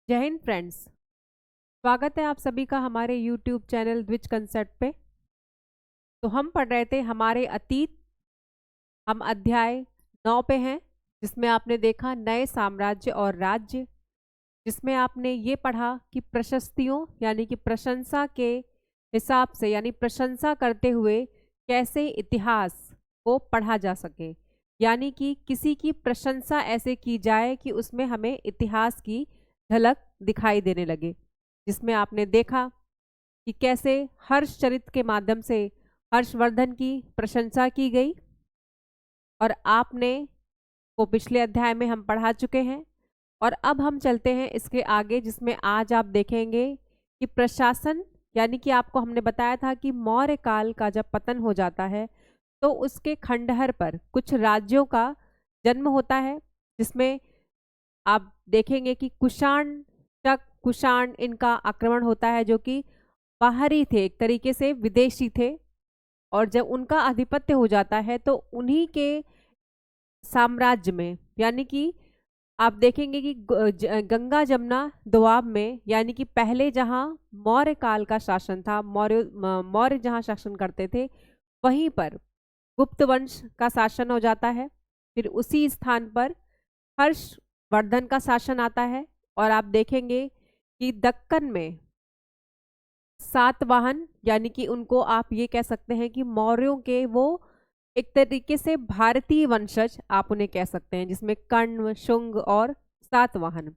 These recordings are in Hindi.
जय हिंद फ्रेंड्स। स्वागत है आप सभी का हमारे YouTube चैनल द्विज कंसेप्ट पे। तो हम पढ़ रहे थे हमारे अतीत। हम अध्याय 9 पे हैं, जिसमें आपने देखा नए साम्राज्य और राज्य, जिसमें आपने ये पढ़ा कि प्रशस्तियों यानी कि प्रशंसा के हिसाब से यानी प्रशंसा करते हुए कैसे इतिहास को पढ़ा जा सके, यानी कि किसी की प्रशंसा ऐसे की जाए कि उसमें हमें इतिहास की झलक दिखाई देने लगे। जिसमें आपने देखा कि कैसे हर्षचरित के माध्यम से हर्षवर्धन की प्रशंसा की गई, और आपने को पिछले अध्याय में हम पढ़ा चुके हैं। और अब हम चलते हैं इसके आगे, जिसमें आज आप देखेंगे कि प्रशासन यानी कि आपको हमने बताया था कि मौर्य काल का जब पतन हो जाता है तो उसके खंडहर पर कुछ राज्यों का जन्म होता है, जिसमें आप देखेंगे कि कुषाण, शक, कुषाण, इनका आक्रमण होता है, जो कि बाहरी थे, एक तरीके से विदेशी थे। और जब उनका आधिपत्य हो जाता है तो उन्हीं के साम्राज्य में यानी कि आप देखेंगे कि गंगा जमुना दोआब में, यानी कि पहले जहां मौर्य काल का शासन था, मौर्य जहां शासन करते थे, वहीं पर गुप्त वंश का शासन हो जाता है। फिर उसी स्थान पर हर्षवर्धन का शासन आता है। और आप देखेंगे कि दक्कन में सातवाहन, यानी कि उनको आप ये कह सकते हैं कि मौर्यों के वो एक तरीके से भारतीय वंशज आप उन्हें कह सकते हैं, जिसमें कण्व, शुंग और सातवाहन,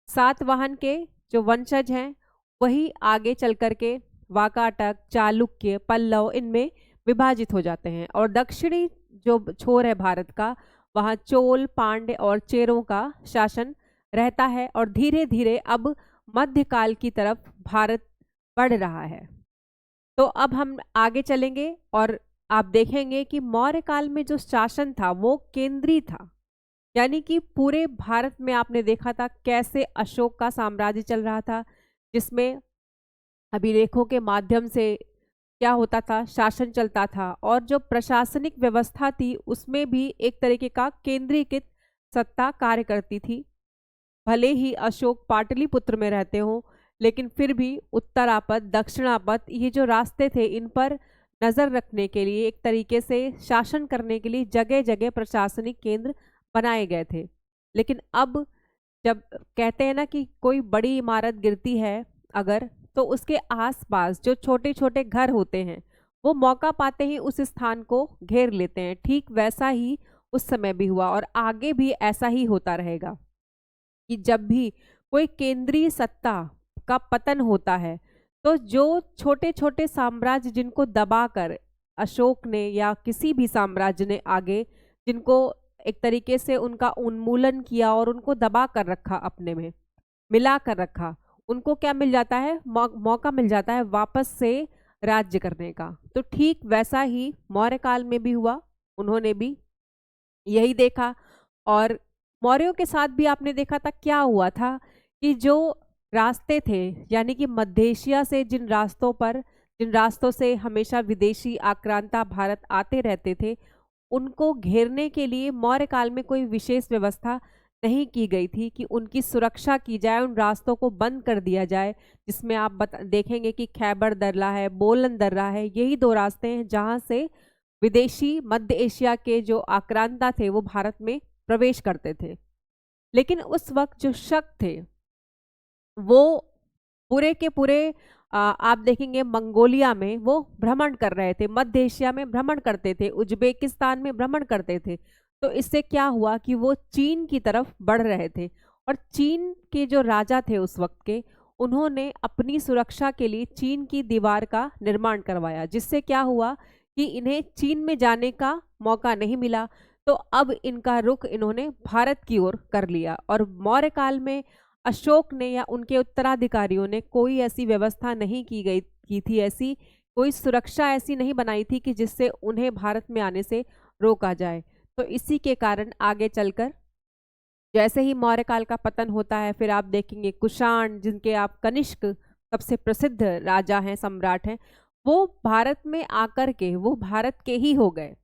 सातवाहन के जो वंशज हैं वही आगे चल करके वाकाटक, चालुक्य, पल्लव, इनमें विभाजित हो जाते हैं। और दक्षिणी जो छोर है भारत का, वहाँ चोल, पांड्य और चेरों का शासन रहता है। और धीरे धीरे अब मध्यकाल की तरफ भारत बढ़ रहा है। तो अब हम आगे चलेंगे और आप देखेंगे कि मौर्य काल में जो शासन था वो केंद्रीय था, यानी कि पूरे भारत में आपने देखा था कैसे अशोक का साम्राज्य चल रहा था, जिसमें अभिलेखों के माध्यम से क्या होता था, शासन चलता था। और जो प्रशासनिक व्यवस्था थी उसमें भी एक तरीके का केंद्रीकृत सत्ता कार्य करती थी। भले ही अशोक पाटलिपुत्र में रहते हों, लेकिन फिर भी उत्तरापथ, दक्षिणापथ, ये जो रास्ते थे, इन पर नजर रखने के लिए, एक तरीके से शासन करने के लिए जगह जगह प्रशासनिक केंद्र बनाए गए थे। लेकिन अब जब कहते हैं ना कि कोई बड़ी इमारत गिरती है अगर, तो उसके आसपास जो छोटे छोटे घर होते हैं वो मौका पाते ही उस स्थान को घेर लेते हैं। ठीक वैसा ही उस समय भी हुआ और आगे भी ऐसा ही होता रहेगा कि जब भी कोई केंद्रीय सत्ता का पतन होता है तो जो छोटे छोटे साम्राज्य जिनको दबाकर अशोक ने या किसी भी साम्राज्य ने आगे, जिनको एक तरीके से उनका उन्मूलन किया और उनको दबा कर रखा, अपने में मिला कर रखा, उनको क्या मिल जाता है, मौका मिल जाता है वापस से राज्य करने का। तो ठीक वैसा ही मौर्य काल में भी हुआ, उन्होंने भी यही देखा। और मौर्यों के साथ भी आपने देखा था क्या हुआ था कि जो रास्ते थे, यानी कि मध्य एशिया से जिन रास्तों से हमेशा विदेशी आक्रांता भारत आते रहते थे, उनको घेरने के लिए मौर्य काल में कोई विशेष व्यवस्था नहीं की गई थी कि उनकी सुरक्षा की जाए, उन रास्तों को बंद कर दिया जाए। जिसमें आप देखेंगे कि खैबर दर्रा है, बोलन दर्रा है, यही दो रास्ते हैं जहां से विदेशी मध्य एशिया के जो आक्रांता थे वो भारत में प्रवेश करते थे। लेकिन उस वक्त जो शक थे वो पूरे के पूरे आप देखेंगे मंगोलिया में वो भ्रमण कर रहे थे, मध्य एशिया में भ्रमण करते थे, उज्बेकिस्तान में भ्रमण करते थे। तो इससे क्या हुआ कि वो चीन की तरफ बढ़ रहे थे। और चीन के जो राजा थे उस वक्त के, उन्होंने अपनी सुरक्षा के लिए चीन की दीवार का निर्माण करवाया, जिससे क्या हुआ कि इन्हें चीन में जाने का मौका नहीं मिला। तो अब इनका रुख इन्होंने भारत की ओर कर लिया। और मौर्य काल में अशोक ने या उनके उत्तराधिकारियों ने कोई ऐसी व्यवस्था नहीं की थी, ऐसी कोई सुरक्षा ऐसी नहीं बनाई थी कि जिससे उन्हें भारत में आने से रोका जाए। तो इसी के कारण आगे चलकर जैसे ही मौर्य काल का पतन होता है, फिर आप देखेंगे कुषाण, जिनके आप कनिष्क सबसे प्रसिद्ध राजा हैं, सम्राट हैं, वो भारत में आकर के वो भारत के ही हो गए,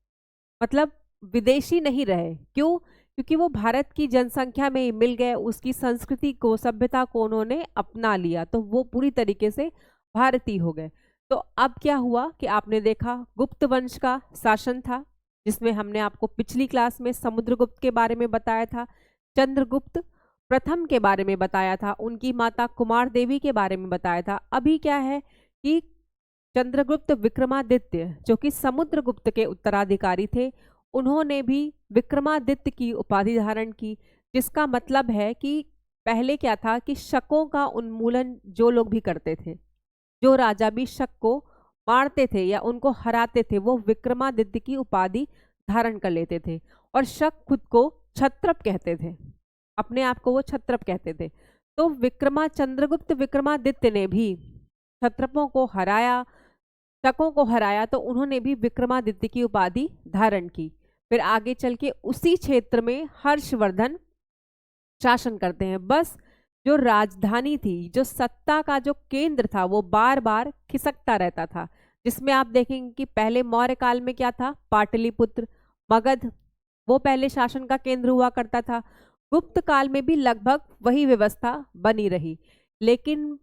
मतलब विदेशी नहीं रहे। क्यों? क्योंकि वो भारत की जनसंख्या में ही मिल गए, उसकी संस्कृति को, सभ्यता को उन्होंने अपना लिया, तो वो पूरी तरीके से भारतीय हो गए। तो अब क्या हुआ कि आपने देखा गुप्त वंश का शासन था, जिसमें हमने आपको पिछली क्लास में समुद्रगुप्त के बारे में बताया था, चंद्रगुप्त प्रथम के बारे में बताया था, उनकी माता कुमार देवी के बारे में बताया था। अभी क्या है कि चंद्रगुप्त विक्रमादित्य, जो कि समुद्रगुप्त के उत्तराधिकारी थे, उन्होंने भी विक्रमादित्य की उपाधि धारण की, जिसका मतलब है कि पहले क्या था कि शकों का उन्मूलन जो लोग भी करते थे, जो राजा भी शक को मारते थे या उनको हराते थे, वो विक्रमादित्य की उपाधि धारण कर लेते थे। और शक खुद को क्षत्रप कहते थे, अपने आप को वो क्षत्रप कहते थे। तो चंद्रगुप्त विक्रमादित्य ने भी क्षत्रपों को हराया, शकों को हराया, तो उन्होंने भी विक्रमादित्य की उपाधि धारण की। फिर आगे चल के उसी क्षेत्र में हर्षवर्धन शासन करते हैं। बस जो राजधानी थी, जो सत्ता का जो केंद्र था, वो बार बार खिसकता रहता था, जिसमें आप देखेंगे कि पहले मौर्य काल में क्या था, पाटलिपुत्र, मगध, वो पहले शासन का केंद्र हुआ करता था। गुप्त काल में भी लगभग वही व्यवस्था बनी रही, लेकिन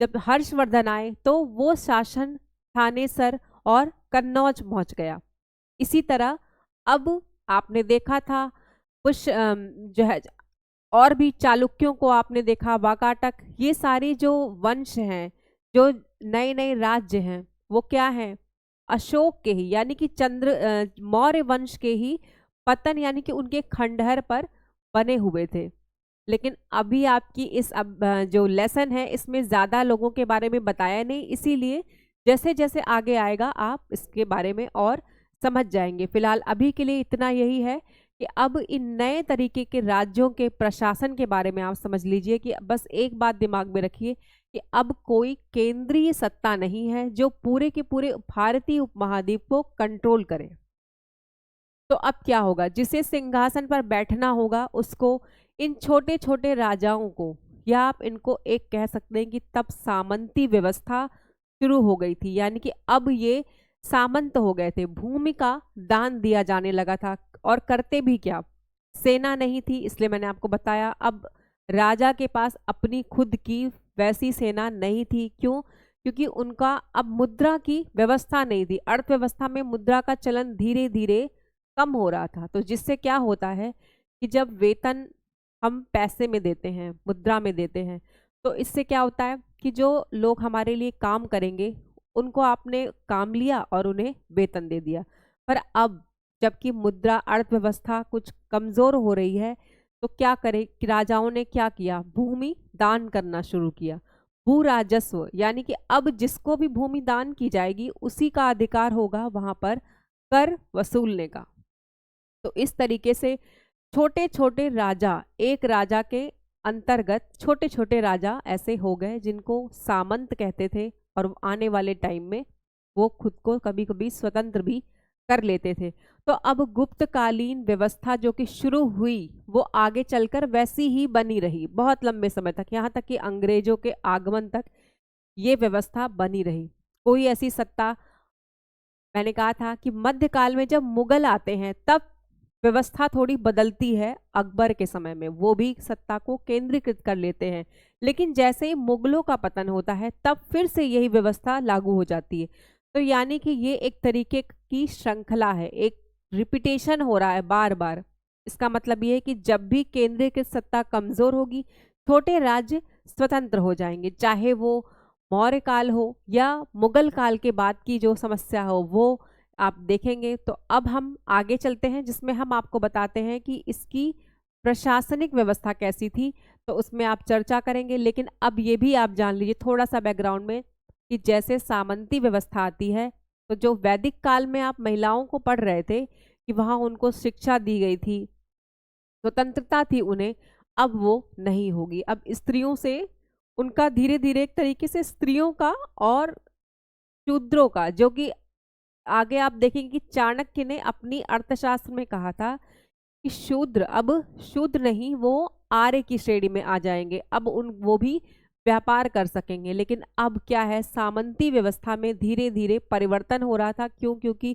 जब हर्षवर्धन आए तो वो शासन थानेसर और कन्नौज पहुंच गया। इसी तरह अब आपने देखा था कुछ जो है, और भी चालुक्यों को आपने देखा, वाकाटक, ये सारे जो वंश हैं, जो नए नए राज्य हैं, वो क्या हैं, अशोक के ही, यानी कि मौर्य वंश के ही पतन, यानी कि उनके खंडहर पर बने हुए थे। लेकिन अभी आपकी इस जो लेसन है, इसमें ज़्यादा लोगों के बारे में बताया नहीं, इसीलिए जैसे जैसे आगे आएगा आप इसके बारे में और समझ जाएंगे। फिलहाल अभी के लिए इतना यही है कि अब इन नए तरीके के राज्यों के प्रशासन के बारे में आप समझ लीजिए कि बस एक बात दिमाग में रखिए कि अब कोई केंद्रीय सत्ता नहीं है जो पूरे के पूरे भारतीय उपमहाद्वीप को कंट्रोल करे। तो अब क्या होगा, जिसे सिंहासन पर बैठना होगा उसको इन छोटे छोटे राजाओं को, या आप इनको एक कह सकते हैं कि तब सामंती व्यवस्था शुरू हो गई थी, यानी कि अब ये सामंत हो गए थे, भूमि का दान दिया जाने लगा था। और करते भी क्या, सेना नहीं थी, इसलिए मैंने आपको बताया अब राजा के पास अपनी खुद की वैसी सेना नहीं थी। क्यों? क्योंकि उनका अब मुद्रा की व्यवस्था नहीं थी, अर्थव्यवस्था में मुद्रा का चलन धीरे धीरे कम हो रहा था। तो जिससे क्या होता है कि जब वेतन हम पैसे में देते हैं, मुद्रा में देते हैं, तो इससे क्या होता है कि जो लोग हमारे लिए काम करेंगे उनको आपने काम लिया और उन्हें वेतन दे दिया। पर अब जबकि मुद्रा अर्थव्यवस्था कुछ कमजोर हो रही है, तो क्या करे कि राजाओं ने क्या किया, भूमि दान करना शुरू किया। भू राजस्व, यानी कि अब जिसको भी भूमि दान की जाएगी उसी का अधिकार होगा वहां पर कर वसूलने का। तो इस तरीके से छोटे छोटे राजा, एक राजा के अंतर्गत छोटे छोटे राजा ऐसे हो गए जिनको सामंत कहते थे, और आने वाले टाइम में वो खुद को कभी कभी स्वतंत्र भी कर लेते थे। तो अब गुप्तकालीन व्यवस्था जो कि शुरू हुई वो आगे चलकर वैसी ही बनी रही बहुत लंबे समय तक, यहाँ तक कि अंग्रेजों के आगमन तक ये व्यवस्था बनी रही। कोई ऐसी सत्ता, मैंने कहा था कि मध्यकाल में जब मुगल आते हैं तब व्यवस्था थोड़ी बदलती है, अकबर के समय में वो भी सत्ता को केंद्रीकृत कर लेते हैं, लेकिन जैसे ही मुगलों का पतन होता है तब फिर से यही व्यवस्था लागू हो जाती है। तो यानी कि ये एक तरीके की श्रृंखला है, एक रिपीटेशन हो रहा है बार बार। इसका मतलब ये है कि जब भी केंद्रीकृत सत्ता कमजोर होगी, छोटे राज्य स्वतंत्र हो जाएंगे, चाहे वो मौर्य काल हो या मुगल काल के बाद की जो समस्या हो वो आप देखेंगे। तो अब हम आगे चलते हैं जिसमें हम आपको बताते हैं कि इसकी प्रशासनिक व्यवस्था कैसी थी, तो उसमें आप चर्चा करेंगे। लेकिन अब ये भी आप जान लीजिए थोड़ा सा बैकग्राउंड में कि जैसे सामंती व्यवस्था आती है, तो जो वैदिक काल में आप महिलाओं को पढ़ रहे थे कि वहाँ उनको शिक्षा दी गई थी, स्वतंत्रता थी उन्हें, अब वो नहीं होगी। अब स्त्रियों से उनका धीरे धीरे एक तरीके से स्त्रियों का और शूद्रों का, जो कि आगे आप देखेंगे कि चाणक्य ने अपनी अर्थशास्त्र में कहा था कि शूद्र अब शूद्र नहीं, वो आर्य की श्रेणी में आ जाएंगे, अब वो भी व्यापार कर सकेंगे। लेकिन अब क्या है, सामंती व्यवस्था में धीरे धीरे परिवर्तन हो रहा था। क्यों? क्योंकि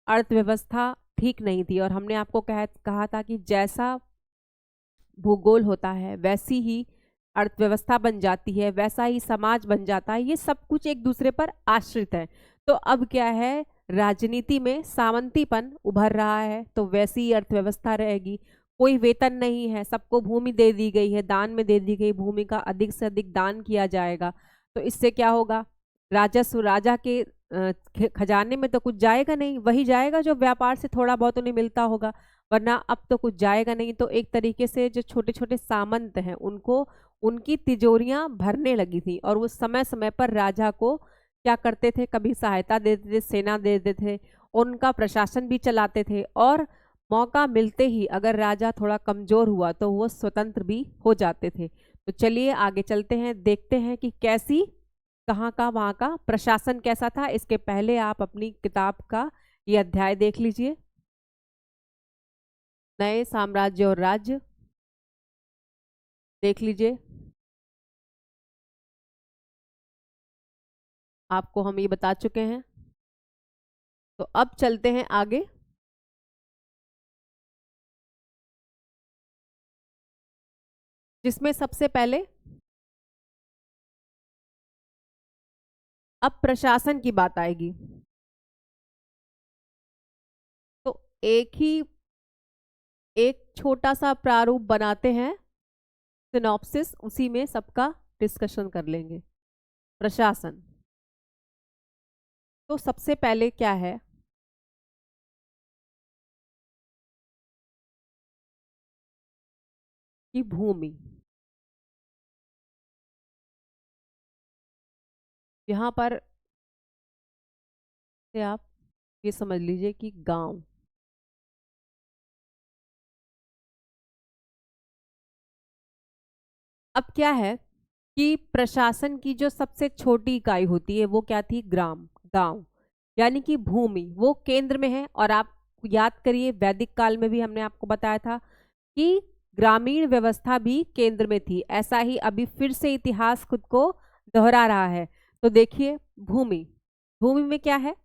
अर्थव्यवस्था ठीक नहीं थी, और हमने आपको कहा था कि जैसा भूगोल होता है, वैसी ही अर्थव्यवस्था बन जाती है, वैसा ही समाज बन जाता है। ये सब कुछ एक दूसरे पर आश्रित है। तो अब क्या है, राजनीति में सामंतीपन उभर रहा है, तो वैसी ही अर्थव्यवस्था रहेगी। कोई वेतन नहीं है, सबको भूमि दे दी गई है, दान में दे दी गई भूमि का अधिक से अधिक दान किया जाएगा। तो इससे क्या होगा, राजस्व राजा के खजाने में तो कुछ जाएगा नहीं, वही जाएगा जो व्यापार से थोड़ा बहुत उन्हें मिलता होगा, वरना अब तो कुछ जाएगा नहीं। तो एक तरीके से जो छोटे छोटे सामंत हैं उनको उनकी तिजोरियां भरने लगी थी, और वो समय समय पर राजा को क्या करते थे, कभी सहायता दे देते थे, सेना दे देते थे, उनका प्रशासन भी चलाते थे। और मौका मिलते ही अगर राजा थोड़ा कमजोर हुआ तो वो स्वतंत्र भी हो जाते थे। तो चलिए आगे चलते हैं, देखते हैं कि कैसी कहाँ का वहाँ का प्रशासन कैसा था। इसके पहले आप अपनी किताब का ये अध्याय देख लीजिए, नए साम्राज्य और राज्य देख लीजिए। आपको हम ये बता चुके हैं। तो अब चलते हैं आगे, जिसमें सबसे पहले अब प्रशासन की बात आएगी। तो एक छोटा सा प्रारूप बनाते हैं, सिनॉप्सिस, उसी में सबका डिस्कशन कर लेंगे। प्रशासन, तो सबसे पहले क्या है कि भूमि, यहाँ पर से आप ये समझ लीजिए कि गांव, अब क्या है कि प्रशासन की जो सबसे छोटी इकाई होती है वो क्या थी, ग्राम, गांव, यानी कि भूमि वो केंद्र में है। और आप याद करिए वैदिक काल में भी हमने आपको बताया था कि ग्रामीण व्यवस्था भी केंद्र में थी। ऐसा ही अभी फिर से इतिहास खुद को दोहरा रहा है। तो देखिए भूमि, भूमि में क्या है,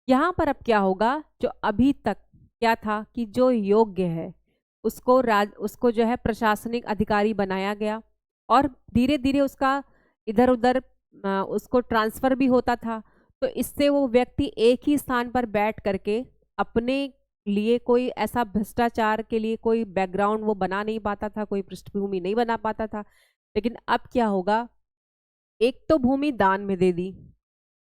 यहाँ पर अब क्या होगा, जो अभी तक क्या था कि जो योग्य है उसको जो है प्रशासनिक अधिकारी बनाया गया, और धीरे धीरे उसका इधर उधर उसको ट्रांसफर भी होता था। तो इससे वो व्यक्ति एक ही स्थान पर बैठ करके अपने लिए कोई ऐसा भ्रष्टाचार के लिए कोई बैकग्राउंड वो बना नहीं पाता था, कोई पृष्ठभूमि नहीं बना पाता था। लेकिन अब क्या होगा, एक तो भूमि दान में दे दी,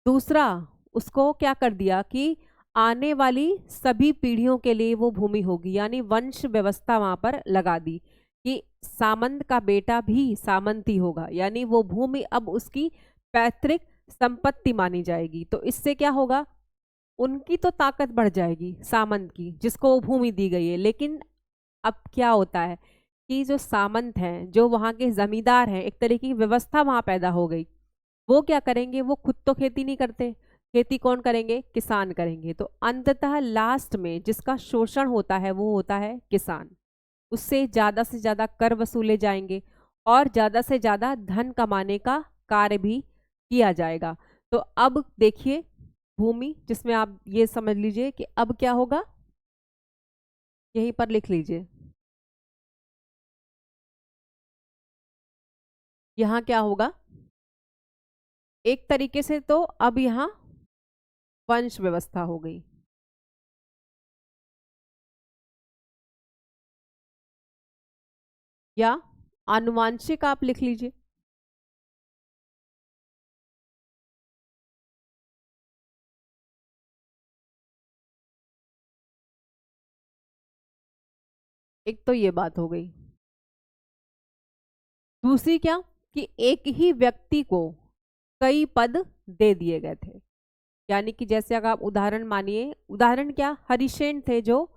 दूसरा उसको क्या कर दिया कि आने वाली सभी पीढ़ियों के लिए वो भूमि होगी, यानी वंश व्यवस्था वहां पर लगा दी कि सामंत का बेटा भी सामंत ही होगा, यानी वो भूमि अब उसकी पैतृक संपत्ति मानी जाएगी। तो इससे क्या होगा, उनकी तो ताकत बढ़ जाएगी सामंत की, जिसको वो भूमि दी गई है। लेकिन अब क्या होता है कि जो सामंत हैं, जो वहाँ के जमींदार हैं, एक तरीके की व्यवस्था वहां पैदा हो गई। वो क्या करेंगे, वो खुद तो खेती नहीं करते, खेती कौन करेंगे, किसान करेंगे। तो अंततः लास्ट में जिसका शोषण होता है वो होता है किसान। उससे ज्यादा से ज्यादा कर वसूले जाएंगे और ज्यादा से ज्यादा धन कमाने का कार्य भी किया जाएगा। तो अब देखिए भूमि, जिसमें आप ये समझ लीजिए कि अब क्या होगा, यहीं पर लिख लीजिए, यहाँ क्या होगा, एक तरीके से तो अब यहाँ वंश व्यवस्था हो गई, या आनुवांशिक आप लिख लीजिए। एक तो ये बात हो गई, दूसरी क्या कि एक ही व्यक्ति को कई पद दे दिए गए थे। यानी कि जैसे अगर आप उदाहरण मानिए, उदाहरण क्या, हरिसेन थे जो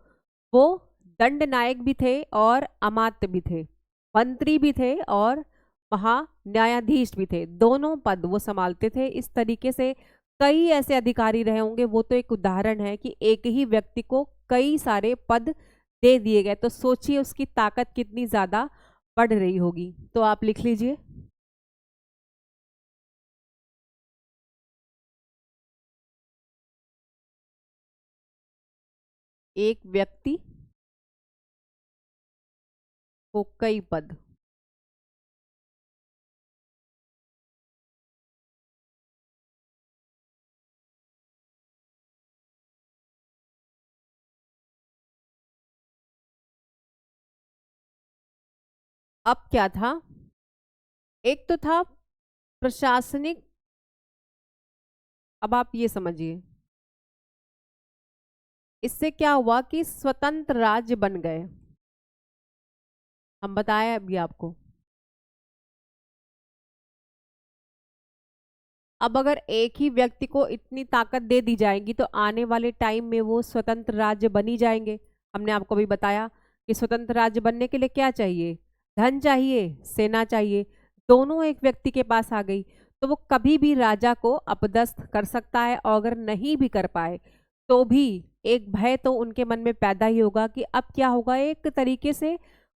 वो दंड नायक भी थे और अमात्य भी थे, मंत्री भी थे और महान्यायाधीश भी थे, दोनों पद वो संभालते थे। इस तरीके से कई ऐसे अधिकारी रहे होंगे, वो तो एक उदाहरण है कि एक ही व्यक्ति को कई सारे पद दे दिए गए। तो सोचिए उसकी ताकत कितनी ज्यादा बढ़ रही होगी। तो आप लिख लीजिए, एक व्यक्ति को कई पद। अब क्या था, एक तो था प्रशासनिक, अब आप ये समझिए इससे क्या हुआ कि स्वतंत्र राज्य बन गए। हम बताएं अभी आपको। अब अगर एक ही व्यक्ति को इतनी ताकत दे दी जाएगी तो आने वाले टाइम में वो स्वतंत्र राज्य बनी जाएंगे। हमने आपको भी बताया कि स्वतंत्र राज्य बनने के लिए क्या चाहिए, धन चाहिए, सेना चाहिए, दोनों एक व्यक्ति के पास आ गई तो वो कभी भी राजा को अपदस्थ कर सकता है, और अगर नहीं भी कर पाए तो भी एक भय तो उनके मन में पैदा ही होगा कि अब क्या होगा, एक तरीके से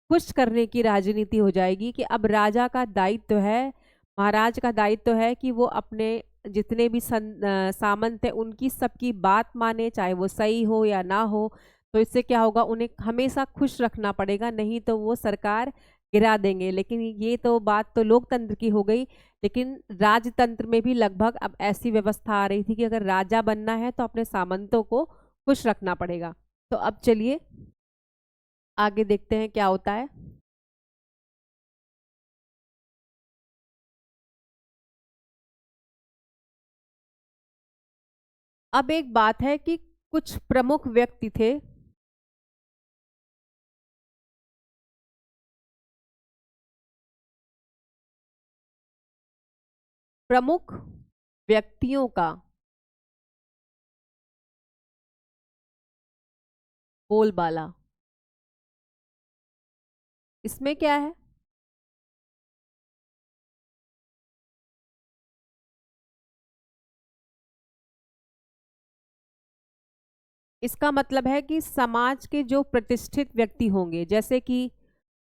खुश करने की राजनीति हो जाएगी कि अब राजा का दायित्व है, महाराज का दायित्व है कि वो अपने जितने भी सामंत है उनकी सबकी बात माने, चाहे वो सही हो या ना हो। तो इससे क्या होगा, उन्हें हमेशा खुश रखना पड़ेगा, नहीं तो वो सरकार गिरा देंगे। लेकिन ये तो बात तो लोकतंत्र की हो गई, लेकिन राजतंत्र में भी लगभग अब ऐसी व्यवस्था आ रही थी कि अगर राजा बनना है तो अपने सामंतों को खुश रखना पड़ेगा। तो अब चलिए आगे देखते हैं क्या होता है। अब एक बात है कि कुछ प्रमुख व्यक्ति थे, प्रमुख व्यक्तियों का बोलबाला। इसमें क्या है, इसका मतलब है कि समाज के जो प्रतिष्ठित व्यक्ति होंगे, जैसे कि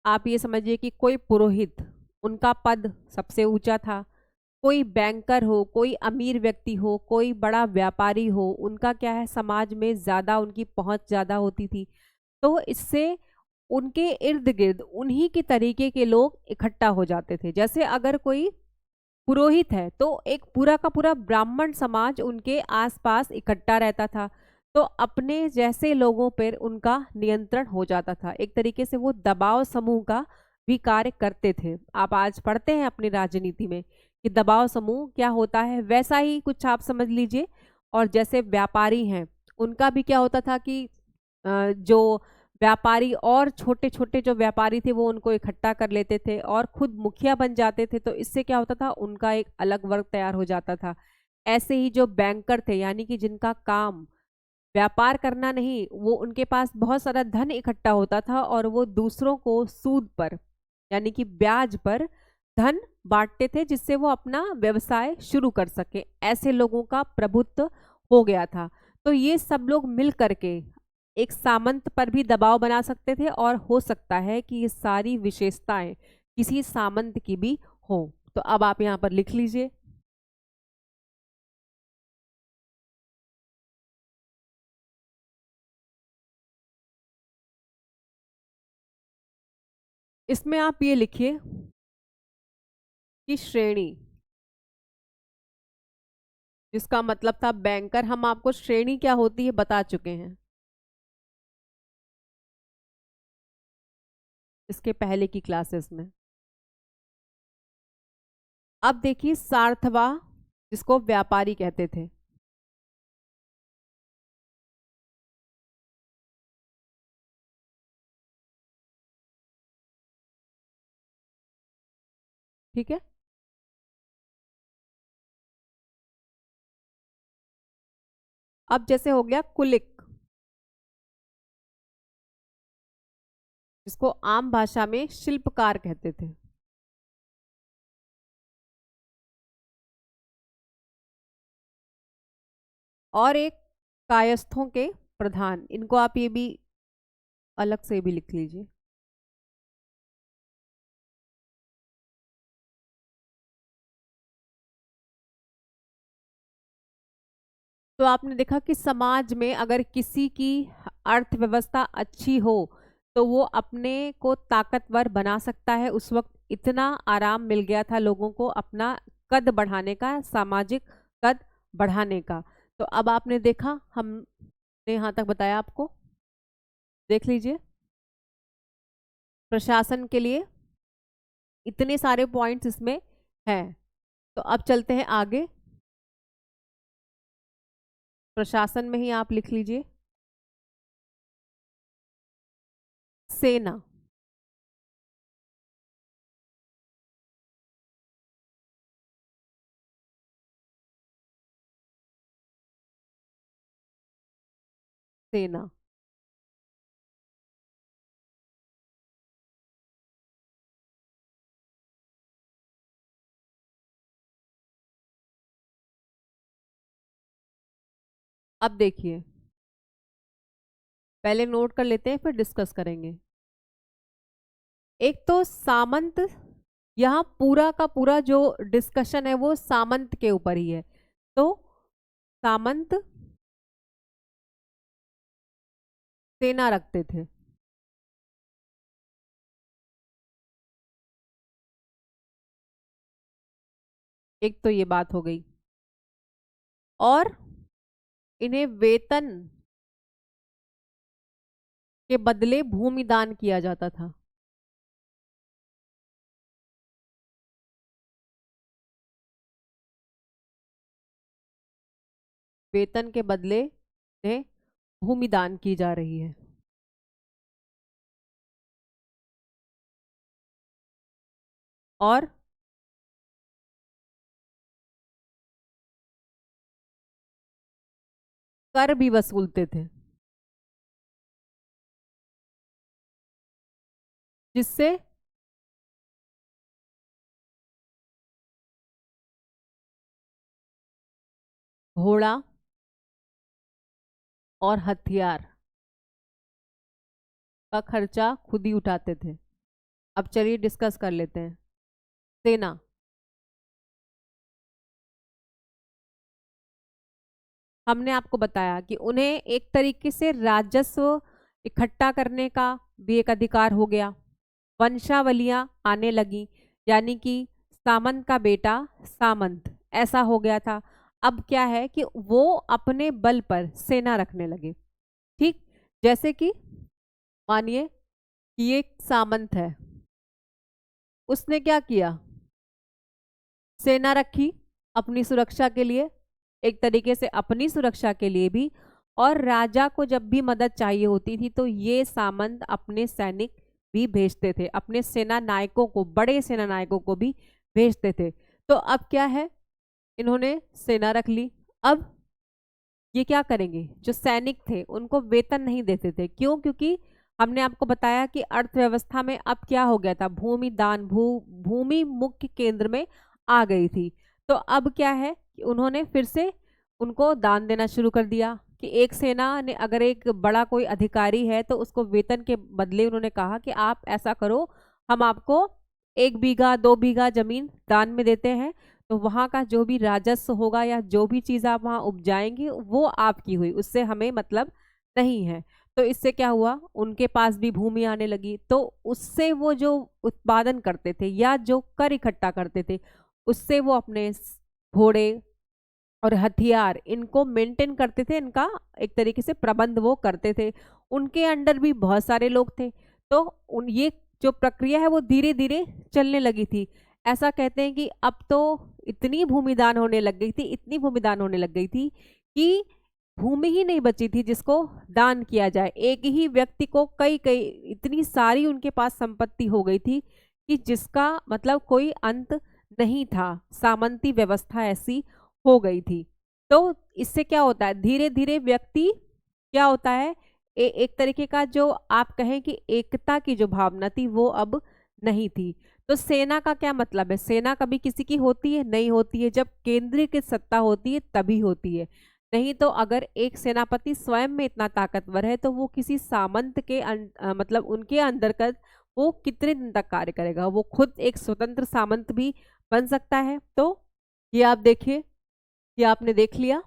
आप ये समझिए कि कोई पुरोहित, उनका पद सबसे ऊंचा था, कोई बैंकर हो, कोई अमीर व्यक्ति हो, कोई बड़ा व्यापारी हो, उनका क्या है, समाज में ज्यादा उनकी पहुंच ज्यादा होती थी। तो इससे उनके इर्द गिर्द उन्हीं के तरीके के लोग इकट्ठा हो जाते थे। जैसे अगर कोई पुरोहित है तो एक पूरा का पूरा ब्राह्मण समाज उनके आसपास इकट्ठा रहता था, तो अपने जैसे लोगों पर उनका नियंत्रण हो जाता था। एक तरीके से वो दबाव समूह का भी कार्य करते थे। आप आज पढ़ते हैं अपनी राजनीति में कि दबाव समूह क्या होता है, वैसा ही कुछ आप समझ लीजिए। और जैसे व्यापारी हैं, उनका भी क्या होता था कि जो व्यापारी और छोटे छोटे जो व्यापारी थे वो उनको इकट्ठा कर लेते थे और खुद मुखिया बन जाते थे। तो इससे क्या होता था, उनका एक अलग वर्ग तैयार हो जाता था। ऐसे ही जो बैंकर थे, यानी कि जिनका काम व्यापार करना नहीं, वो उनके पास बहुत सारा धन इकट्ठा होता था और वो दूसरों को सूद पर, यानी कि ब्याज पर धन बांटते थे, जिससे वो अपना व्यवसाय शुरू कर सके। ऐसे लोगों का प्रभुत्व हो गया था। तो ये सब लोग मिल करके एक सामंत पर भी दबाव बना सकते थे, और हो सकता है कि ये सारी विशेषताएं किसी सामंत की भी हो। तो अब आप यहाँ पर लिख लीजिए। इसमें आप ये लिखिए कि श्रेणी, जिसका मतलब था बैंकर, हम आपको श्रेणी क्या होती है बता चुके हैं इसके पहले की क्लासेस में। अब देखिए सार्थवा, जिसको व्यापारी कहते थे। ठीक है। अब जैसे हो गया कुलिक, जिसको आम भाषा में शिल्पकार कहते थे। और एक कायस्थों के प्रधान, इनको आप ये भी अलग से भी लिख लीजिए। तो आपने देखा कि समाज में अगर किसी की अर्थव्यवस्था अच्छी हो तो वो अपने को ताकतवर बना सकता है। उस वक्त इतना आराम मिल गया था लोगों को अपना कद बढ़ाने का, सामाजिक कद बढ़ाने का। तो अब आपने देखा, हमने यहाँ तक बताया आपको, देख लीजिए प्रशासन के लिए इतने सारे पॉइंट्स इसमें हैं। तो अब चलते हैं आगे, प्रशासन में ही आप लिख लीजिए सेना। सेना अब देखिए, पहले नोट कर लेते हैं फिर डिस्कस करेंगे। एक तो सामंत, यहाँ पूरा का पूरा जो डिस्कशन है वो सामंत के ऊपर ही है। तो सामंत सेना रखते थे। एक तो ये बात हो गई, और इन्हें वेतन के बदले भूमि दान किया जाता था। वेतन के बदले इन्हें भूमि दान की जा रही है। और कर भी वसूलते थे, जिससे घोड़ा और हथियार का खर्चा खुद ही उठाते थे। अब चलिए डिस्कस कर लेते हैं। सेना, हमने आपको बताया कि उन्हें एक तरीके से राजस्व इकट्ठा करने का भी एक अधिकार हो गया। वंशावलियां आने लगी, यानी कि सामंत का बेटा सामंत ऐसा हो गया था। अब क्या है कि वो अपने बल पर सेना रखने लगे। ठीक, जैसे कि मानिए कि एक सामंत है, उसने क्या किया, सेना रखी अपनी सुरक्षा के लिए, एक तरीके से अपनी सुरक्षा के लिए भी, और राजा को जब भी मदद चाहिए होती थी तो ये सामंत अपने सैनिक भी भेजते थे, अपने सेना नायकों को, बड़े सेना नायकों को भी भेजते थे। तो अब क्या है, इन्होंने सेना रख ली। अब ये क्या करेंगे, जो सैनिक थे उनको वेतन नहीं देते थे। क्यों? क्योंकि हमने आपको बताया कि अर्थव्यवस्था में अब क्या हो गया था, भूमि दान, भूमि मुख्य केंद्र में आ गई थी। तो अब क्या है कि उन्होंने फिर से उनको दान देना शुरू कर दिया कि एक सेना ने अगर एक बड़ा कोई अधिकारी है तो उसको वेतन के बदले उन्होंने कहा कि आप ऐसा करो, हम आपको 1 बीघा 2 बीघा जमीन दान में देते हैं, तो वहाँ का जो भी राजस्व होगा या जो भी चीज़ आप वहाँ उपजाएंगे वो आपकी हुई, उससे हमें मतलब नहीं है। तो इससे क्या हुआ, उनके पास भी भूमि आने लगी, तो उससे वो जो उत्पादन करते थे या जो कर इकट्ठा करते थे उससे वो अपने घोड़े और हथियार इनको मेंटेन करते थे, इनका एक तरीके से प्रबंध वो करते थे। उनके अंडर भी बहुत सारे लोग थे, तो उन ये जो प्रक्रिया है वो धीरे धीरे चलने लगी थी। ऐसा कहते हैं कि अब तो इतनी भूमिदान होने लग गई थी, इतनी भूमिदान होने लग गई थी कि भूमि ही नहीं बची थी जिसको दान किया जाए। एक ही व्यक्ति को कई कई इतनी सारी उनके पास संपत्ति हो गई थी कि जिसका मतलब कोई अंत नहीं था। सामंती व्यवस्था ऐसी हो गई थी। तो इससे क्या होता है, धीरे धीरे व्यक्ति क्या होता है, एक तरीके का जो आप कहें कि एकता की जो भावना थी वो अब नहीं थी। तो सेना का क्या मतलब है, सेना कभी किसी की होती है? नहीं होती है। जब केंद्रीय की सत्ता होती है तभी होती है, नहीं तो अगर एक सेनापति स्वयं में इतना ताकतवर है तो वो किसी सामंत के मतलब उनके अंतर्गत वो कितने दिन तक कार्य करेगा, वो खुद एक स्वतंत्र सामंत भी बन सकता है। तो ये आप देखिए, ये आपने देख लिया,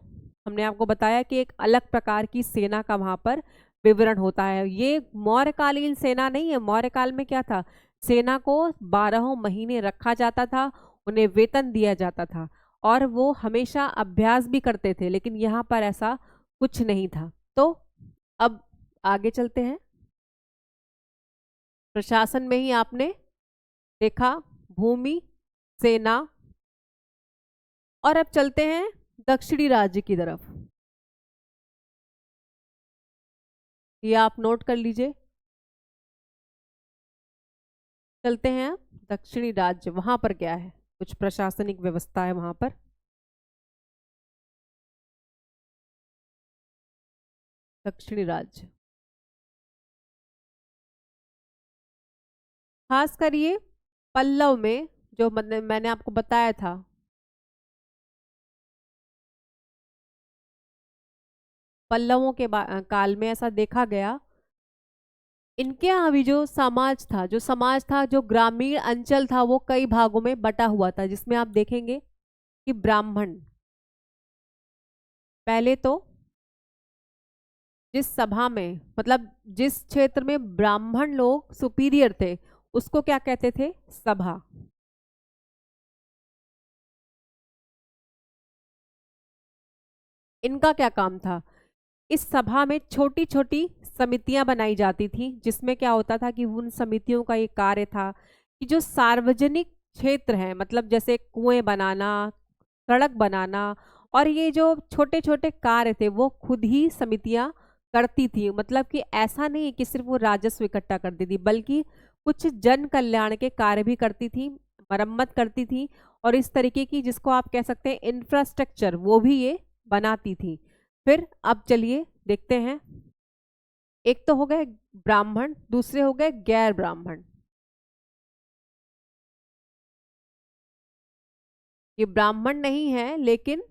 हमने आपको बताया कि एक अलग प्रकार की सेना का वहां पर विवरण होता है। ये मौर्यकालीन सेना नहीं है। मौर्यकाल में क्या था, सेना को 12 महीने रखा जाता था, उन्हें वेतन दिया जाता था और वो हमेशा अभ्यास भी करते थे, लेकिन यहाँ पर ऐसा कुछ नहीं था। तो अब आगे चलते हैं। प्रशासन में ही आपने देखा भूमि, सेना, और अब चलते हैं दक्षिणी राज्य की तरफ। ये आप नोट कर लीजिए। चलते हैं दक्षिणी राज्य, वहां पर क्या है, कुछ प्रशासनिक व्यवस्था है वहां पर। दक्षिणी राज्य खास कर ये पल्लव में, जो मैंने आपको बताया था, पल्लवों के काल में ऐसा देखा गया। इनके यहाँ भी जो समाज था, जो ग्रामीण अंचल था, वो कई भागों में बटा हुआ था, जिसमें आप देखेंगे कि ब्राह्मण, पहले तो जिस सभा में, मतलब जिस क्षेत्र में ब्राह्मण लोग सुपीरियर थे, उसको क्या कहते थे, सभा। इनका क्या काम था, इस सभा में छोटी छोटी समितियां बनाई जाती थी, जिसमें क्या होता था कि उन समितियों का ये कार्य था कि जो सार्वजनिक क्षेत्र है, मतलब जैसे कुएं बनाना, सड़क बनाना, और ये जो छोटे छोटे कार्य थे वो खुद ही समितियां करती थी। मतलब कि ऐसा नहीं है कि सिर्फ वो राजस्व इकट्ठा करती थी, बल्कि कुछ जन कल्याण के कार्य भी करती थी, मरम्मत करती थी, और इस तरीके की, जिसको आप कह सकते हैं इंफ्रास्ट्रक्चर, वो भी ये बनाती थी। फिर अब चलिए देखते हैं। एक तो हो गए ब्राह्मण, दूसरे हो गए गैर ब्राह्मण। ये ब्राह्मण नहीं है, लेकिन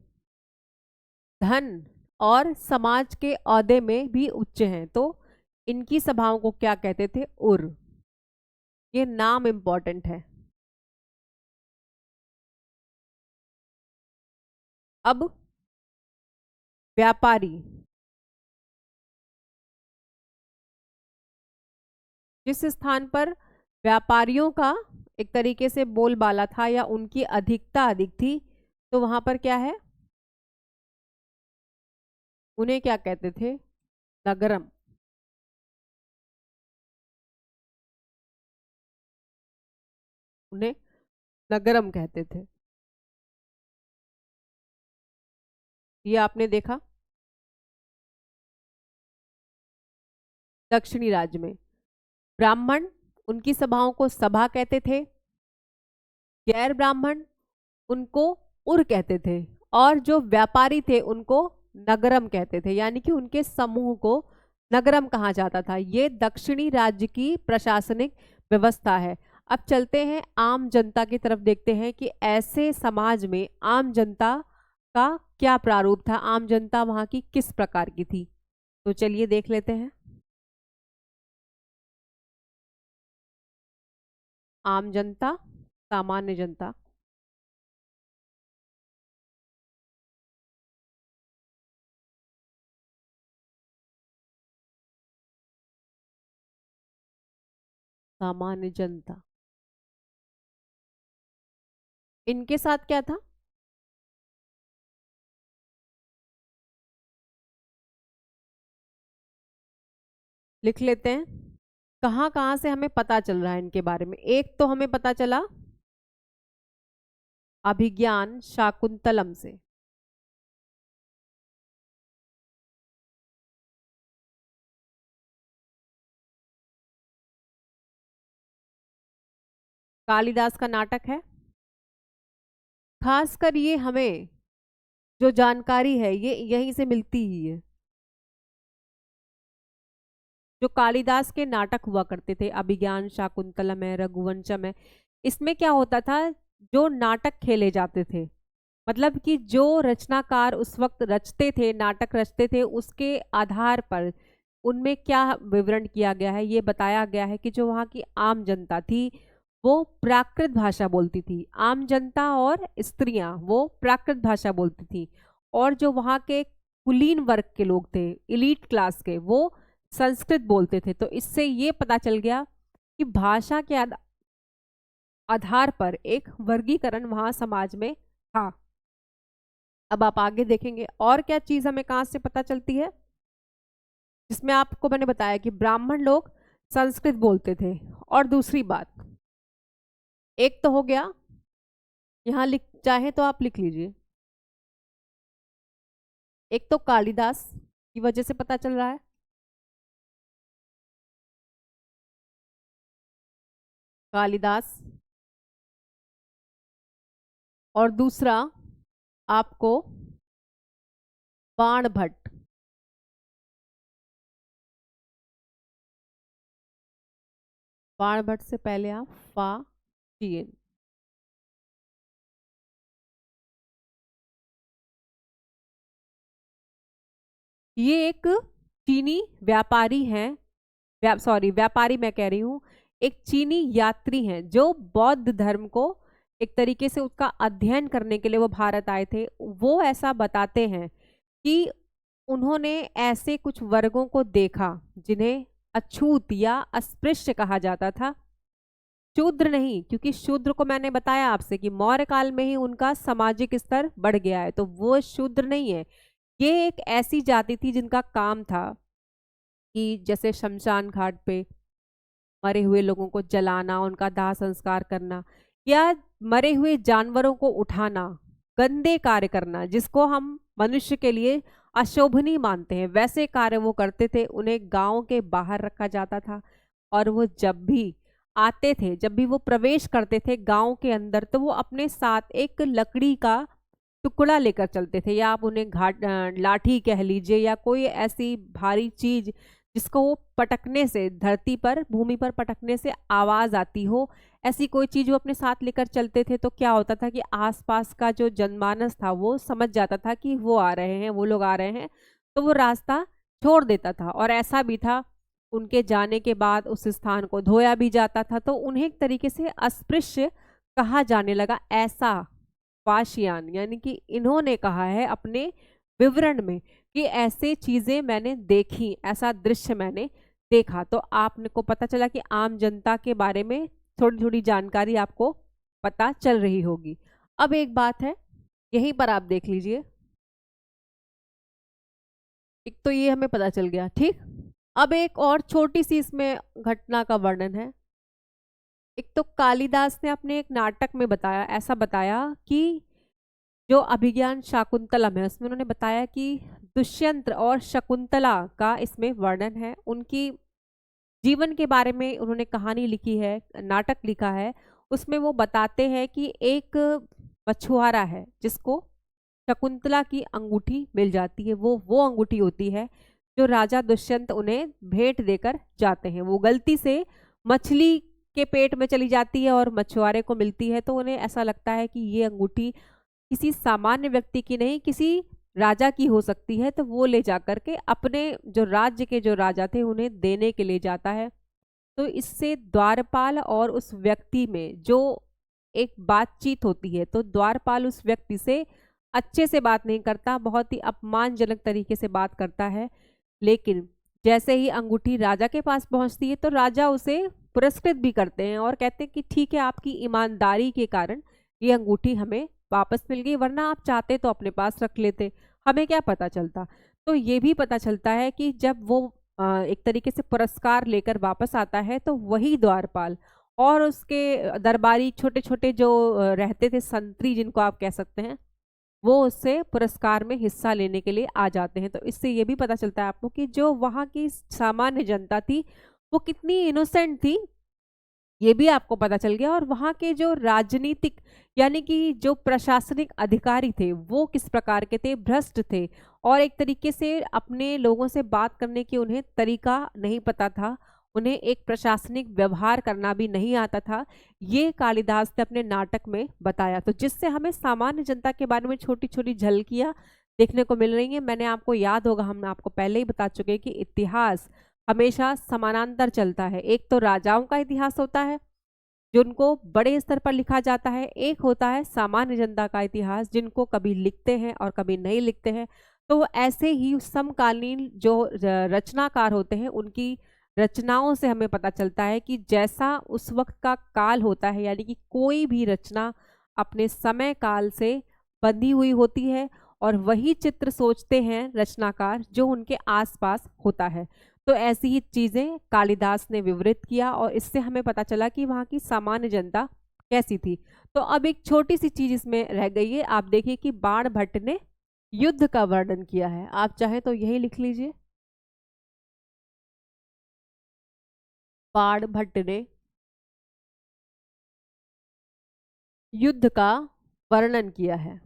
धन और समाज के औहदे में भी उच्च हैं, तो इनकी सभाओं को क्या कहते थे, उर। ये नाम इंपॉर्टेंट है। अब व्यापारी, जिस स्थान पर व्यापारियों का एक तरीके से बोलबाला था या उनकी अधिकता अधिक थी, तो वहां पर क्या है, उन्हें क्या कहते थे, नगरम। उन्हें नगरम कहते थे। ये आपने देखा दक्षिणी राज्य में। ब्राह्मण, उनकी सभाओं को सभा कहते थे। गैर ब्राह्मण, उनको उर कहते थे। और जो व्यापारी थे उनको नगरम कहते थे, यानी कि उनके समूह को नगरम कहा जाता था। ये दक्षिणी राज्य की प्रशासनिक व्यवस्था है। अब चलते हैं आम जनता की तरफ, देखते हैं कि ऐसे समाज में आम जनता का क्या प्रारूप था, आम जनता वहां की किस प्रकार की थी। तो चलिए देख लेते हैं। आम जनता, सामान्य जनता। सामान्य जनता, इनके साथ क्या था, लिख लेते हैं। कहाँ कहाँ से हमें पता चल रहा है इनके बारे में। एक तो हमें पता चला अभिज्ञान शाकुंतलम से। कालिदास का नाटक है। खासकर ये हमें जो जानकारी है ये यहीं से मिलती ही है। जो कालिदास के नाटक हुआ करते थे, अभिज्ञान शाकुंतलम है, रघुवंशम है, इसमें क्या होता था, जो नाटक खेले जाते थे, मतलब कि जो रचनाकार उस वक्त रचते थे, नाटक रचते थे, उसके आधार पर उनमें क्या विवरण किया गया है, ये बताया गया है कि जो वहाँ की आम जनता थी वो प्राकृत भाषा बोलती थी। आम जनता और स्त्रियां वो प्राकृत भाषा बोलती थी, और जो वहाँ के कुलीन वर्ग के लोग थे, इलीट क्लास के, वो संस्कृत बोलते थे। तो इससे ये पता चल गया कि भाषा के आधार पर एक वर्गीकरण वहां समाज में था। अब आप आगे देखेंगे और क्या चीज हमें कहां से पता चलती है, जिसमें आपको मैंने बताया कि ब्राह्मण लोग संस्कृत बोलते थे। और दूसरी बात, एक तो हो गया, यहां लिख चाहे तो आप लिख लीजिए, एक तो कालिदास की वजह से पता चल रहा है, कालिदास, और दूसरा आपको बाणभट्ट। बाणभट्ट से पहले आप फा जिए। ये एक चीनी व्यापारी हैं, व्यापारी मैं कह रही हूँ, एक चीनी यात्री हैं जो बौद्ध धर्म को एक तरीके से उसका अध्ययन करने के लिए वो भारत आए थे। वो ऐसा बताते हैं कि उन्होंने ऐसे कुछ वर्गों को देखा जिन्हें अछूत या अस्पृश्य कहा जाता था। शूद्र नहीं, क्योंकि शूद्र को मैंने बताया आपसे कि मौर्य काल में ही उनका सामाजिक स्तर बढ़ गया है, तो वो शूद्र नहीं है। ये एक ऐसी जाति थी जिनका काम था कि जैसे शमशान घाट पे मरे हुए लोगों को जलाना, उनका दाह संस्कार करना, या मरे हुए जानवरों को उठाना, गंदे कार्य करना जिसको हम मनुष्य के लिए अशोभनीय मानते हैं, वैसे कार्य वो करते थे। उन्हें गांव के बाहर रखा जाता था और वो जब भी आते थे, जब भी वो प्रवेश करते थे गांव के अंदर, तो वो अपने साथ एक लकड़ी का टुकड़ा लेकर चलते थे, या आप उन्हें लाठी कह लीजिए, या कोई ऐसी भारी चीज जिसको वो पटकने से, धरती पर भूमि पर पटकने से आवाज आती हो, ऐसी कोई चीज वो अपने साथ लेकर चलते थे। तो क्या होता था कि आसपास का जो जनमानस था वो समझ जाता था कि वो आ रहे हैं, वो लोग आ रहे हैं, तो वो रास्ता छोड़ देता था। और ऐसा भी था, उनके जाने के बाद उस स्थान को धोया भी जाता था, तो उन्हें एक तरीके से अस्पृश्य कहा जाने लगा। ऐसा पाशियान यानी कि इन्होंने कहा है अपने विवरण में कि ऐसे चीजें मैंने देखी, ऐसा दृश्य मैंने देखा। तो आपने को पता चला कि आम जनता के बारे में थोड़ी थोड़ी जानकारी आपको पता चल रही होगी। अब एक बात है, यहीं पर आप देख लीजिए, एक तो ये हमें पता चल गया, ठीक। अब एक और छोटी सी इसमें घटना का वर्णन है। एक तो कालिदास ने अपने एक नाटक में बताया, ऐसा बताया कि जो अभिज्ञान शाकुंतलम है उसमें उन्होंने बताया कि दुष्यंत और शकुंतला का इसमें वर्णन है। उनकी जीवन के बारे में उन्होंने कहानी लिखी है, नाटक लिखा है। उसमें वो बताते हैं कि एक मछुआरा है जिसको शकुंतला की अंगूठी मिल जाती है। वो अंगूठी होती है जो राजा दुष्यंत उन्हें भेंट देकर जाते हैं। वो गलती से मछली के पेट में चली जाती है और मछुआरे को मिलती है, तो उन्हें ऐसा लगता है कि ये अंगूठी किसी सामान्य व्यक्ति की नहीं, किसी राजा की हो सकती है। तो वो ले जाकर के अपने जो राज्य के जो राजा थे उन्हें देने के लिए जाता है। तो इससे द्वारपाल और उस व्यक्ति में जो एक बातचीत होती है, तो द्वारपाल उस व्यक्ति से अच्छे से बात नहीं करता, बहुत ही अपमानजनक तरीके से बात करता है। लेकिन जैसे ही अंगूठी राजा के पास पहुंचती है तो राजा उसे पुरस्कृत भी करते हैं और कहते हैं कि ठीक है, आपकी ईमानदारी के कारण ये अंगूठी हमें वापस मिल गई, वरना आप चाहते तो अपने पास रख लेते, हमें क्या पता चलता। तो ये भी पता चलता है कि जब वो एक तरीके से पुरस्कार लेकर वापस आता है तो वही द्वारपाल और उसके दरबारी छोटे छोटे जो रहते थे, संतरी जिनको आप कह सकते हैं, वो उससे पुरस्कार में हिस्सा लेने के लिए आ जाते हैं। तो इससे ये भी पता चलता है आपको कि जो वहाँ की सामान्य जनता थी वो कितनी इनोसेंट थी, ये भी आपको पता चल गया। और वहाँ के जो राजनीतिक यानी कि जो प्रशासनिक अधिकारी थे वो किस प्रकार के थे, भ्रष्ट थे, और एक तरीके से अपने लोगों से बात करने की उन्हें तरीका नहीं पता था, उन्हें एक प्रशासनिक व्यवहार करना भी नहीं आता था। ये कालिदास ने अपने नाटक में बताया। तो जिससे हमें सामान्य जनता के बारे में छोटी छोटी झलकियाँ देखने को मिल रही हैं। मैंने आपको याद होगा, हम आपको पहले ही बता चुके हैं कि इतिहास हमेशा समानांतर चलता है। एक तो राजाओं का इतिहास होता है जिनको बड़े स्तर पर लिखा जाता है, एक होता है सामान्य जनता का इतिहास जिनको कभी लिखते हैं और कभी नहीं लिखते हैं। तो ऐसे ही समकालीन जो रचनाकार होते हैं उनकी रचनाओं से हमें पता चलता है कि जैसा उस वक्त का काल होता है, यानी कि कोई भी रचना अपने समय काल से बंधी हुई होती है और वही चित्र सोचते हैं रचनाकार जो उनके आसपास होता है। तो ऐसी ही चीजें कालिदास ने विवरित किया और इससे हमें पता चला कि वहाँ की सामान्य जनता कैसी थी। तो अब एक छोटी सी चीज इसमें रह गई है, आप देखिए कि बाणभट्ट ने युद्ध का वर्णन किया है। आप चाहे तो यही लिख लीजिए, बाणभट्ट ने युद्ध का वर्णन किया है।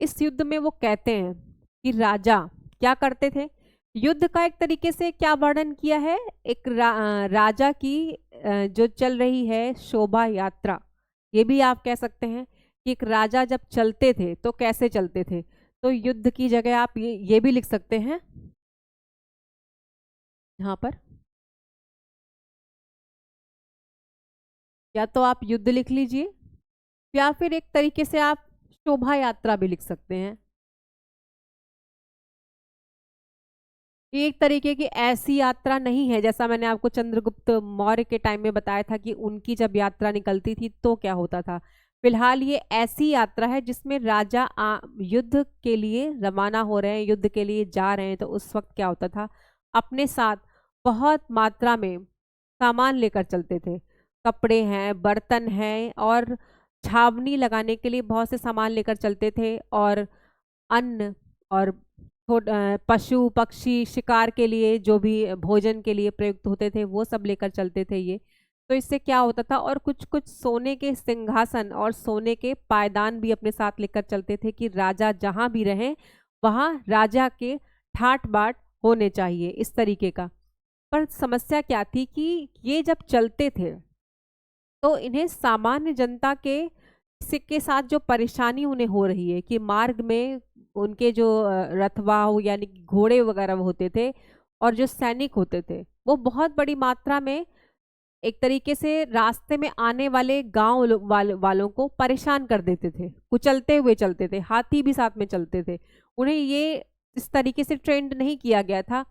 इस युद्ध में वो कहते हैं कि राजा क्या करते थे, युद्ध का एक तरीके से क्या वर्णन किया है, एक राजा की जो चल रही है शोभा यात्रा, ये भी आप कह सकते हैं कि एक राजा जब चलते थे तो कैसे चलते थे। तो युद्ध की जगह आप ये भी लिख सकते हैं यहाँ पर, या तो आप युद्ध लिख लीजिए या फिर एक तरीके से आप शोभा यात्रा भी लिख सकते हैं। ये एक तरीके की ऐसी यात्रा नहीं है, जैसा मैंने आपको चंद्रगुप्त मौर्य के टाइम में बताया था कि उनकी जब यात्रा निकलती थी तो क्या होता था। फिलहाल ये ऐसी यात्रा है जिसमें राजा युद्ध के लिए रवाना हो रहे हैं, युद्ध के लिए जा रहे हैं। तो उस वक्त क्या होता था, अपने साथ बहुत मात्रा में सामान लेकर चलते थे, कपड़े हैं, बर्तन हैं, और छावनी लगाने के लिए बहुत से सामान लेकर चलते थे, और अन्न और पशु पक्षी शिकार के लिए जो भी भोजन के लिए प्रयुक्त होते थे वो सब लेकर चलते थे ये। तो इससे क्या होता था, और कुछ कुछ सोने के सिंहासन और सोने के पायदान भी अपने साथ लेकर चलते थे कि राजा जहाँ भी रहें वहाँ राजा के ठाट बाट होने चाहिए, इस तरीके का। पर समस्या क्या थी कि ये जब चलते थे तो इन्हें सामान्य जनता के साथ जो परेशानी उन्हें हो रही है कि मार्ग में उनके जो रथवाह यानी कि घोड़े वगैरह होते थे और जो सैनिक होते थे वो बहुत बड़ी मात्रा में एक तरीके से रास्ते में आने वाले गांव वालों को परेशान कर देते थे, कुचलते हुए चलते थे, हाथी भी साथ में चलते थे। उन्हें ये इस तरीके से ट्रेंड नहीं किया गया था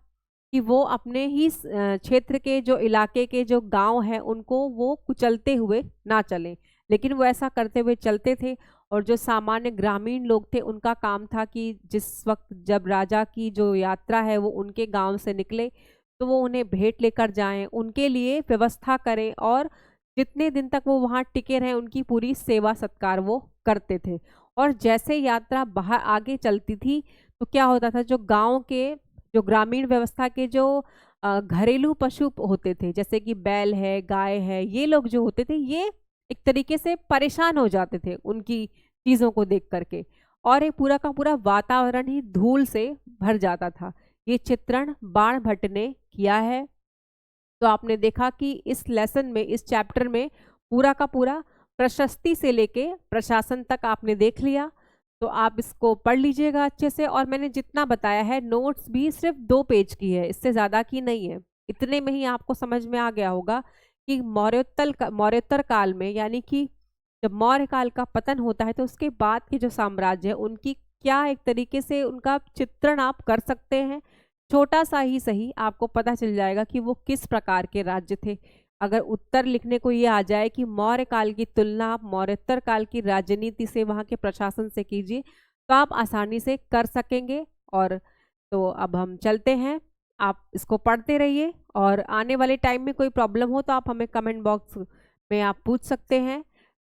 कि वो अपने ही क्षेत्र के जो इलाके के जो गांव हैं उनको वो कुचलते हुए ना चलें, लेकिन वो ऐसा करते हुए चलते थे। और जो सामान्य ग्रामीण लोग थे उनका काम था कि जिस वक्त जब राजा की जो यात्रा है वो उनके गांव से निकले तो वो उन्हें भेंट लेकर जाएं, उनके लिए व्यवस्था करें, और जितने दिन तक वो वहाँ टिके रहें उनकी पूरी सेवा सत्कार वो करते थे। और जैसे यात्रा बाहर आगे चलती थी तो क्या होता था, जो गांव के जो ग्रामीण व्यवस्था के जो घरेलू पशु होते थे जैसे कि बैल है, गाय है, ये लोग जो होते थे ये एक तरीके से परेशान हो जाते थे उनकी चीज़ों को देख करके, और ये पूरा का पूरा वातावरण ही धूल से भर जाता था। ये चित्रण बाणभट्ट ने किया है। तो आपने देखा कि इस लेसन में, इस चैप्टर में पूरा का पूरा प्रशस्ति से लेके प्रशासन तक आपने देख लिया। तो आप इसको पढ़ लीजिएगा अच्छे से, और मैंने जितना बताया है नोट्स भी सिर्फ 2 पेज की है, इससे ज़्यादा की नहीं है। इतने में ही आपको समझ में आ गया होगा कि मौर्योत्तर काल में, यानी कि जब मौर्य काल का पतन होता है तो उसके बाद के जो साम्राज्य है उनकी क्या एक तरीके से उनका चित्रण आप कर सकते हैं। छोटा सा ही सही आपको पता चल जाएगा कि वो किस प्रकार के राज्य थे। अगर उत्तर लिखने को ये आ जाए कि मौर्य काल की तुलना आप मौर्योत्तर काल की राजनीति से, वहाँ के प्रशासन से कीजिए, तो आप आसानी से कर सकेंगे। और तो अब हम चलते हैं, आप इसको पढ़ते रहिए, और आने वाले टाइम में कोई प्रॉब्लम हो तो आप हमें कमेंट बॉक्स में आप पूछ सकते हैं।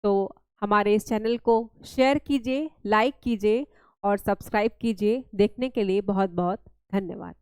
तो हमारे इस चैनल को शेयर कीजिए, लाइक कीजिए और सब्सक्राइब कीजिए। देखने के लिए बहुत बहुत धन्यवाद।